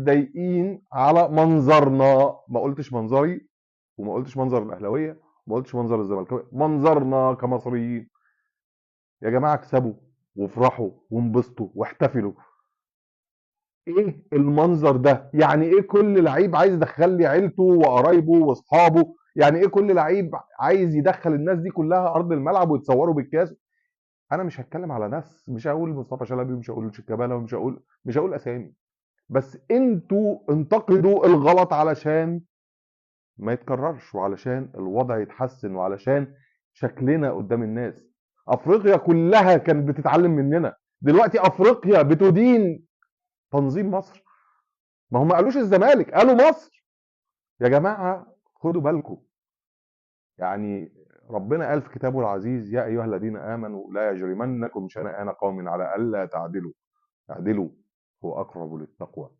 متضايقين على منظرنا، ما قلتش منظري وما قلتش منظر الاهلاويه وما قلتش منظر الزملكاويه، منظرنا كمصريين. يا جماعه اكسبوا وافرحوا وانبسطوا واحتفلوا. ايه المنظر ده؟ يعني ايه كل لعيب عايز يدخل لي عيلته وقرايبه واصحابه؟ يعني ايه كل لعيب عايز يدخل الناس دي كلها ارض الملعب ويتصوروا بالكاس؟ انا مش هتكلم على ناس، مش هقول مصطفى شلبي ومش هقول شيكابالا مش هقول اسامي، بس انتوا انتقدوا الغلط علشان ما يتكررش وعلشان الوضع يتحسن وعلشان شكلنا قدام الناس. افريقيا كلها كانت بتتعلم مننا، دلوقتي افريقيا بتدين تنظيم مصر. ما هم ما قالوش الزمالك، قالوا مصر. يا جماعه خدوا بالكم، يعني ربنا قال في كتابه العزيز: يا ايها الذين امنوا لا يجرمنكم شنآن قوم على الا تعدلوا، اعدلوا هو اقرب للتقوى.